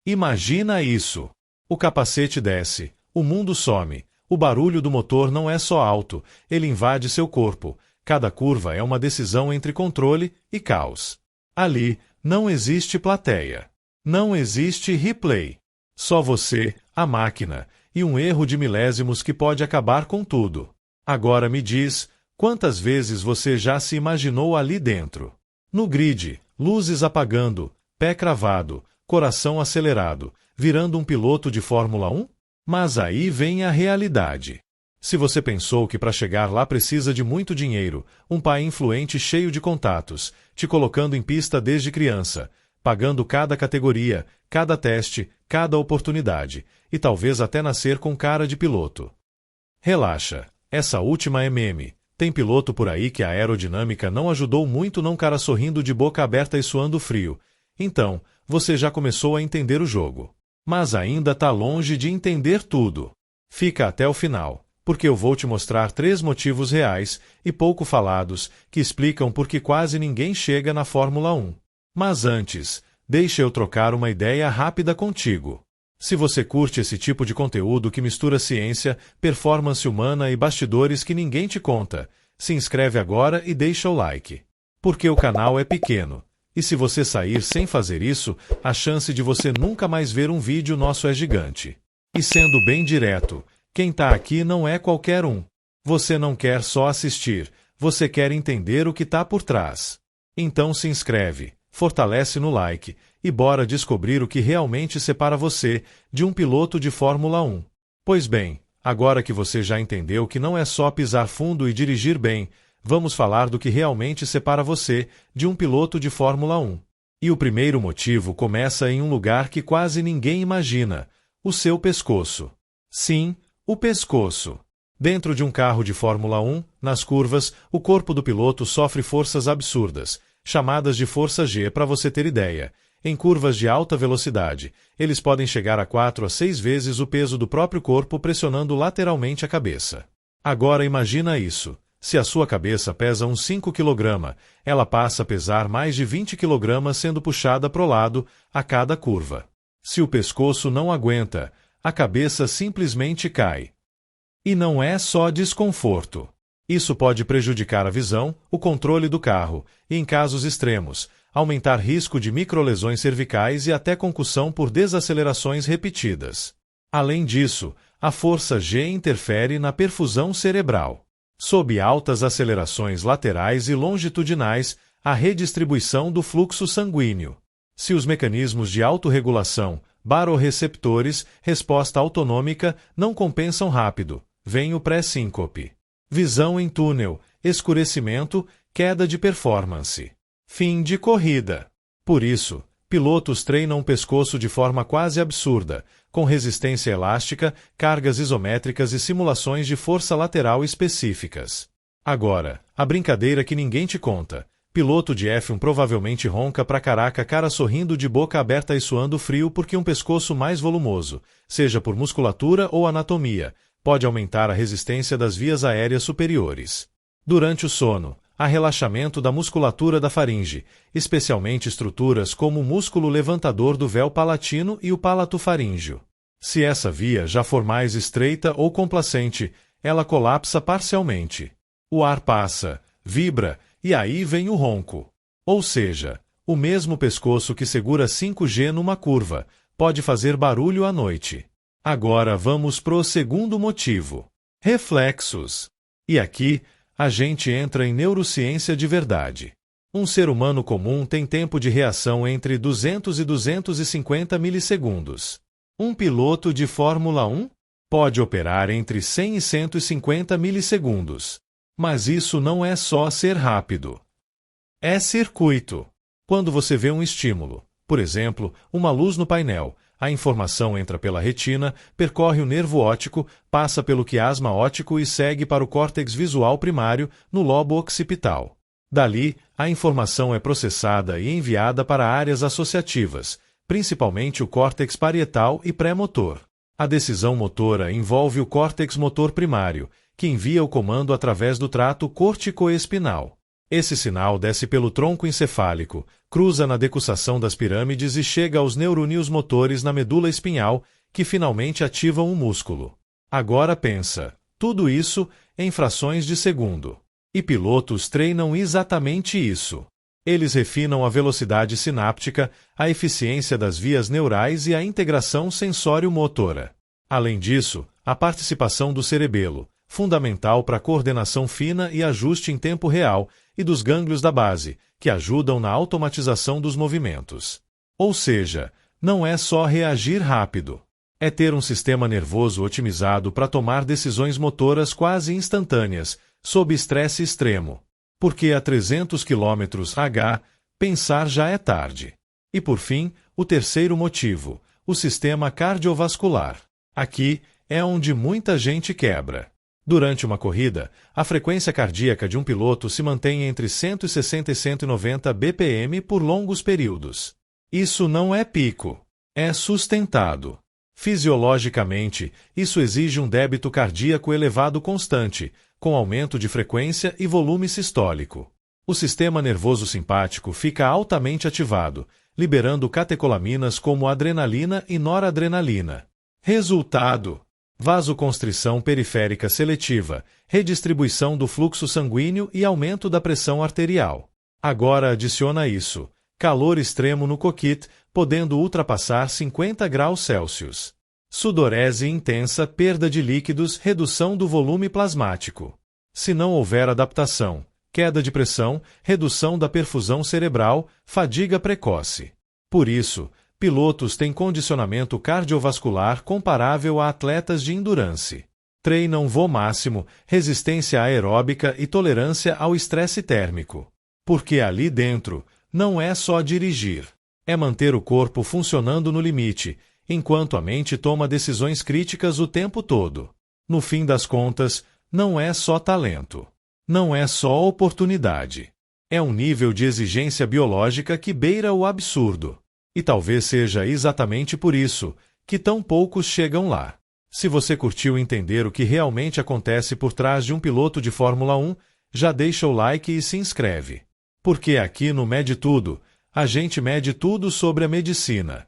Imagina isso! O capacete desce, o mundo some, o barulho do motor não é só alto, ele invade seu corpo. Cada curva é uma decisão entre controle e caos. Ali, não existe plateia. Não existe replay. Só você, a máquina, e um erro de milésimos que pode acabar com tudo. Agora me diz, quantas vezes você já se imaginou ali dentro? No grid, luzes apagando, pé cravado, coração acelerado, virando um piloto de Fórmula 1? Mas aí vem a realidade. Se você pensou que para chegar lá precisa de muito dinheiro, um pai influente cheio de contatos, te colocando em pista desde criança, pagando cada categoria, cada teste, cada oportunidade, e talvez até nascer com cara de piloto. Relaxa, essa última é meme. Tem piloto por aí que a aerodinâmica não ajudou muito, não, cara sorrindo de boca aberta e suando frio. Então, você já começou a entender o jogo. Mas ainda tá longe de entender tudo. Fica até o final, porque eu vou te mostrar 3 motivos reais e pouco falados que explicam por que quase ninguém chega na Fórmula 1. Mas antes, deixa eu trocar uma ideia rápida contigo. Se você curte esse tipo de conteúdo que mistura ciência, performance humana e bastidores que ninguém te conta, se inscreve agora e deixa o like. Porque o canal é pequeno. E se você sair sem fazer isso, a chance de você nunca mais ver um vídeo nosso é gigante. E sendo bem direto, quem tá aqui não é qualquer um. Você não quer só assistir, você quer entender o que tá por trás. Então se inscreve, fortalece no like, e bora descobrir o que realmente separa você de um piloto de Fórmula 1. Pois bem, agora que você já entendeu que não é só pisar fundo e dirigir bem, vamos falar do que realmente separa você de um piloto de Fórmula 1. E o primeiro motivo começa em um lugar que quase ninguém imagina: o seu pescoço. Sim, o pescoço. Dentro de um carro de Fórmula 1, nas curvas, o corpo do piloto sofre forças absurdas, chamadas de força G, para você ter ideia. Em curvas de alta velocidade, eles podem chegar a 4 a 6 vezes o peso do próprio corpo pressionando lateralmente a cabeça. Agora imagina isso. Se a sua cabeça pesa uns 5 kg, ela passa a pesar mais de 20 kg sendo puxada pro lado a cada curva. Se o pescoço não aguenta, a cabeça simplesmente cai. E não é só desconforto. Isso pode prejudicar a visão, o controle do carro e, em casos extremos, aumentar risco de microlesões cervicais e até concussão por desacelerações repetidas. Além disso, a força G interfere na perfusão cerebral. Sob altas acelerações laterais e longitudinais, a redistribuição do fluxo sanguíneo. Se os mecanismos de autorregulação, baroreceptores, resposta autonômica, não compensam rápido, vem o pré-síncope. Visão em túnel, escurecimento, queda de performance. Fim de corrida. Por isso, pilotos treinam o pescoço de forma quase absurda, com resistência elástica, cargas isométricas e simulações de força lateral específicas. Agora, a brincadeira que ninguém te conta. Piloto de F1 provavelmente ronca pra caraca, cara sorrindo de boca aberta e suando frio porque um pescoço mais volumoso, seja por musculatura ou anatomia, pode aumentar a resistência das vias aéreas superiores. Durante o sono, há relaxamento da musculatura da faringe, especialmente estruturas como o músculo levantador do véu palatino e o palatofaríngeo. Se essa via já for mais estreita ou complacente, ela colapsa parcialmente. O ar passa, vibra, e aí vem o ronco. Ou seja, o mesmo pescoço que segura 5G numa curva, pode fazer barulho à noite. Agora vamos pro segundo motivo. Reflexos. E aqui, a gente entra em neurociência de verdade. Um ser humano comum tem tempo de reação entre 200 e 250 milissegundos. Um piloto de Fórmula 1 pode operar entre 100 e 150 milissegundos. Mas isso não é só ser rápido. É circuito. Quando você vê um estímulo, por exemplo, uma luz no painel, a informação entra pela retina, percorre o nervo óptico, passa pelo quiasma óptico e segue para o córtex visual primário, no lobo occipital. Dali, a informação é processada e enviada para áreas associativas, principalmente o córtex parietal e pré-motor. A decisão motora envolve o córtex motor primário, que envia o comando através do trato corticoespinal. Esse sinal desce pelo tronco encefálico, cruza na decussação das pirâmides e chega aos neurônios motores na medula espinhal, que finalmente ativam o músculo. Agora pensa, tudo isso em frações de segundo. E pilotos treinam exatamente isso. Eles refinam a velocidade sináptica, a eficiência das vias neurais e a integração sensório-motora. Além disso, a participação do cerebelo, fundamental para a coordenação fina e ajuste em tempo real, e dos gânglios da base, que ajudam na automatização dos movimentos. Ou seja, não é só reagir rápido. É ter um sistema nervoso otimizado para tomar decisões motoras quase instantâneas, sob estresse extremo. Porque a 300 km/h, pensar já é tarde. E por fim, o terceiro motivo, o sistema cardiovascular. Aqui é onde muita gente quebra. Durante uma corrida, a frequência cardíaca de um piloto se mantém entre 160 e 190 bpm por longos períodos. Isso não é pico, é sustentado. Fisiologicamente, isso exige um débito cardíaco elevado constante, com aumento de frequência e volume sistólico. O sistema nervoso simpático fica altamente ativado, liberando catecolaminas como adrenalina e noradrenalina. Resultado: vasoconstrição periférica seletiva, redistribuição do fluxo sanguíneo e aumento da pressão arterial. Agora adiciona a isso calor extremo no cockpit, podendo ultrapassar 50 graus Celsius. Sudorese intensa, perda de líquidos, redução do volume plasmático. Se não houver adaptação, queda de pressão, redução da perfusão cerebral, fadiga precoce. Por isso, pilotos têm condicionamento cardiovascular comparável a atletas de endurance. Treinam voo máximo, resistência aeróbica e tolerância ao estresse térmico. Porque ali dentro, não é só dirigir. É manter o corpo funcionando no limite, enquanto a mente toma decisões críticas o tempo todo. No fim das contas, não é só talento. Não é só oportunidade. É um nível de exigência biológica que beira o absurdo. E talvez seja exatamente por isso que tão poucos chegam lá. Se você curtiu entender o que realmente acontece por trás de um piloto de Fórmula 1, já deixa o like e se inscreve. Porque aqui no Mede Tudo, a gente mede tudo sobre a medicina.